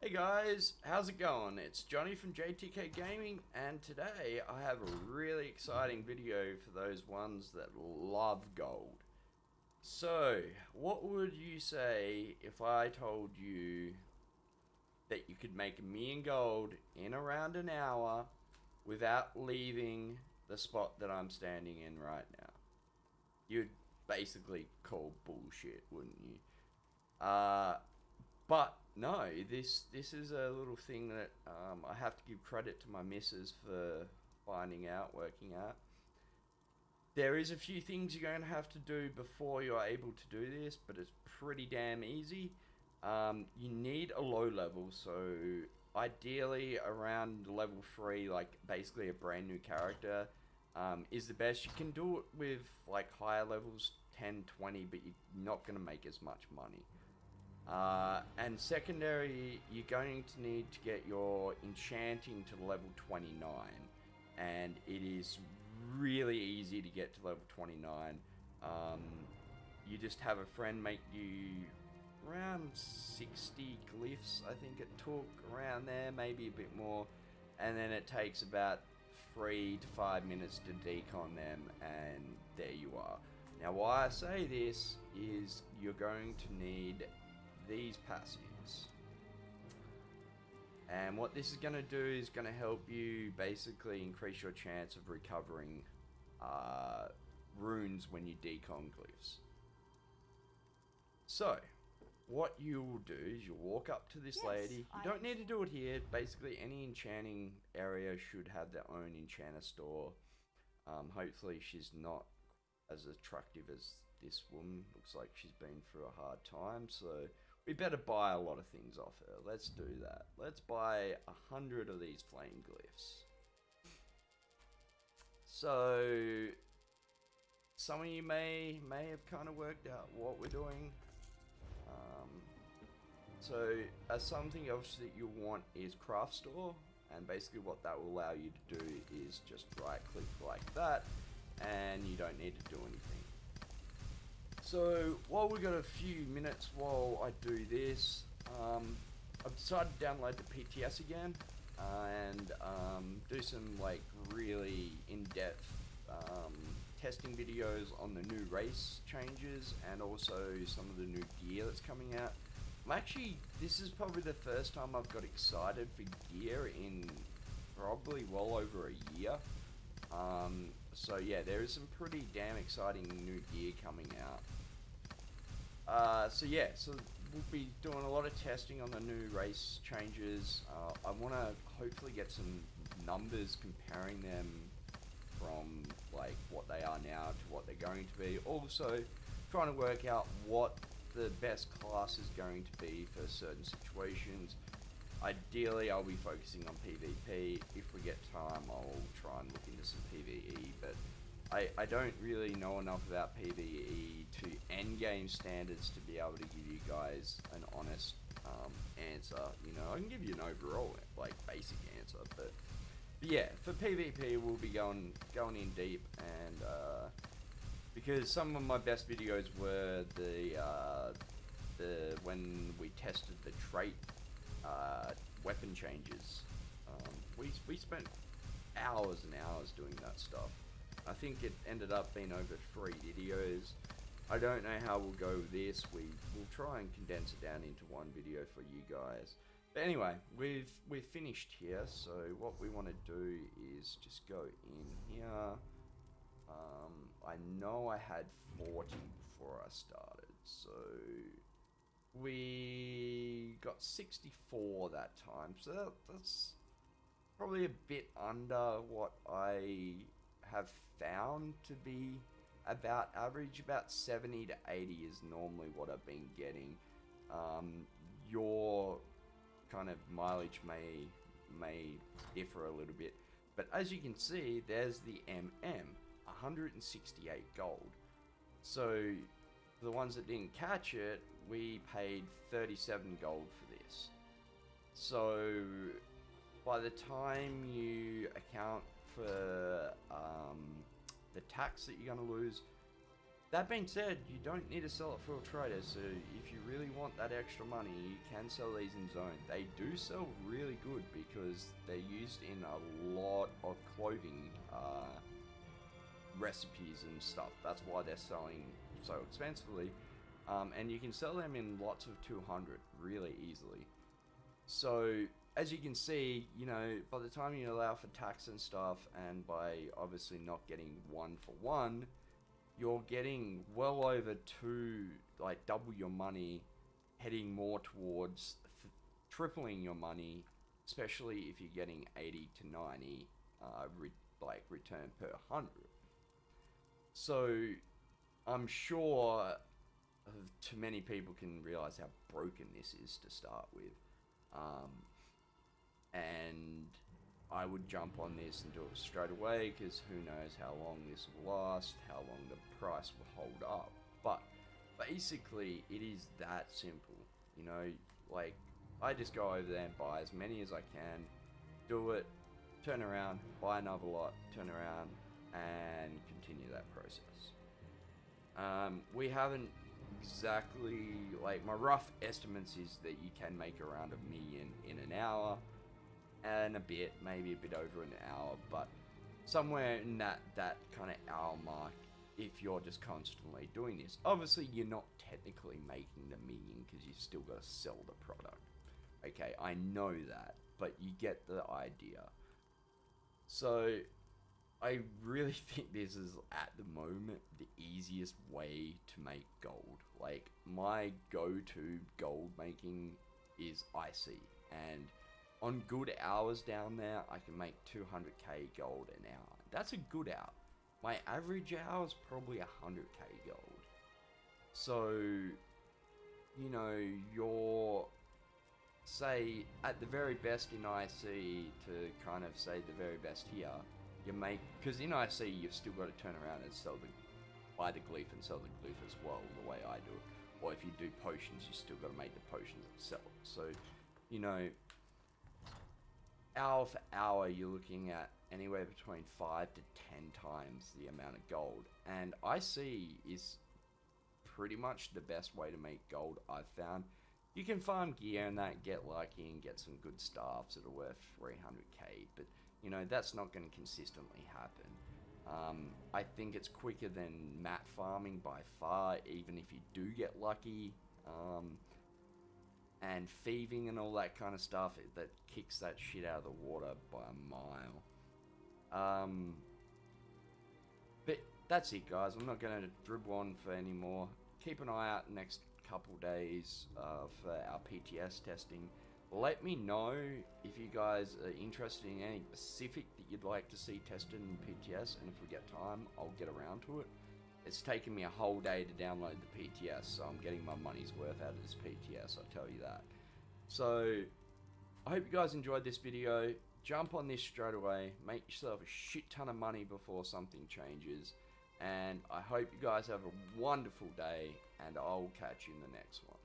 Hey guys, how's it going? It's Johnny from JTK Gaming, and today I have a really exciting video for those ones that love gold. So, what would you say if I told you that you could make 1,000,000 gold in around an hour without leaving the spot that I'm standing in right now? You'd basically call bullshit, wouldn't you? But no, this is a little thing that I have to give credit to my missus for finding out, working out. There is a few things you're going to have to do before you're able to do this, but it's pretty damn easy. You need a low level, so ideally around level 3, like basically a brand new character, is the best. You can do it with like higher levels, 10, 20, but you're not going to make as much money. And secondary, you're going to need to get your enchanting to level 29, and it is really easy to get to level 29. You just have a friend make you around 60 glyphs, I think it took, around there, maybe a bit more, and then it takes about 3 to 5 minutes to decon them, and there you are. Now why I say this is you're going to need these passives, and what this is going to do is going to help you basically increase your chance of recovering runes when you decon glyphs. So what you will do is you'll walk up to this lady. You don't need to do it here. Basically any enchanting area should have their own enchanter store. Hopefully she's not as attractive as this woman. Looks like she's been through a hard time, so we better buy a lot of things off her. Let's do that. Let's buy 100 of these flame glyphs. So some of you may have kind of worked out what we're doing. So something else that you want is craft store, and basically what that will allow you to do is just right click like that, and you don't need to do anything. So while we've got a few minutes while I do this, I've decided to download the PTS again and do some like really in-depth testing videos on the new race changes and also some of the new gear that's coming out. This is probably the first time I've got excited for gear in probably well over a year. So yeah, there is some pretty damn exciting new gear coming out. So yeah, so we'll be doing a lot of testing on the new race changes. I want to hopefully get some numbers comparing them from like what they are now to what they're going to be. Also trying to work out what the best class is going to be for certain situations. Ideally I'll be focusing on PvP. If we get time I'll try and look into some PvE, but I don't really know enough about PvE to endgame standards to be able to give you guys an honest answer. You know, I can give you an overall like basic answer, but yeah, for PvP we'll be going in deep, and because some of my best videos were the when we tested the trait weapon changes. We spent hours and hours doing that stuff. I think it ended up being over 3 videos. I don't know how we'll go with this. We'll try and condense it down into one video for you guys. But anyway, we've finished here. So what we want to do is just go in here. I know I had 40 before I started, so we got 64 that time. So that's probably a bit under what I have found to be about average. About 70 to 80 is normally what I've been getting. Your kind of mileage may differ a little bit, but as you can see, there's the MM, 168 gold. So the ones that didn't catch it, we paid 37 gold for this. So by the time you account for the tax that you're going to lose, That being said, you don't need to sell it for a trader, so if you really want that extra money, you can sell these in zone. They do sell really good because they're used in a lot of clothing recipes and stuff. That's why they're selling so expensively. And you can sell them in lots of 200 really easily. So as you can see, you know, by the time you allow for tax and stuff, and by obviously not getting 1 for 1, you're getting well over like double your money, heading more towards tripling your money, especially if you're getting 80 to 90 return per 100. So I'm sure too many people can realize how broken this is to start with. Um, and I would jump on this and do it straight away, because who knows how long this will last, how long the price will hold up. But basically, it is that simple. You know, like, I just go over there and buy as many as I can, do it, turn around, buy another lot, turn around, and continue that process. We haven't exactly, like, my rough estimates is that you can make around 1 million in an hour, and a bit, maybe a bit over an hour, but somewhere in that kind of hour mark, if you're just constantly doing this. Obviously, you're not technically making the million because you've still got to sell the product. Okay, I know that, but you get the idea. So, I really think this is, at the moment, the easiest way to make gold. Like, my go-to gold making is IC, and on good hours down there, I can make 200k gold an hour. That's a good hour. My average hour is probably 100k gold. So, you know, you're, say, at the very best in IC, to kind of say the very best here, you make, because in IC you've still got to turn around and buy the glyph and sell the glyph as well, the way I do it. Or if you do potions, you still got to make the potions and sell it. So, you know, hour for hour, you're looking at anywhere between 5 to 10 times the amount of gold. And IC is pretty much the best way to make gold, I've found. You can farm gear and that, get lucky and get some good staffs that are worth 300k, but you know, that's not going to consistently happen. I think it's quicker than mat farming by far, even if you do get lucky. And thieving and all that kind of stuff, that kicks that shit out of the water by a mile. But that's it, guys. I'm not going to dribble on for any more. Keep an eye out next couple days for our PTS testing. Let me know if you guys are interested in any specific that you'd like to see tested in PTS, and if we get time, I'll get around to it. It's taken me a whole day to download the PTS, so I'm getting my money's worth out of this PTS, I'll tell you that. So, I hope you guys enjoyed this video. Jump on this straight away, make yourself a shit ton of money before something changes, and I hope you guys have a wonderful day, and I'll catch you in the next one.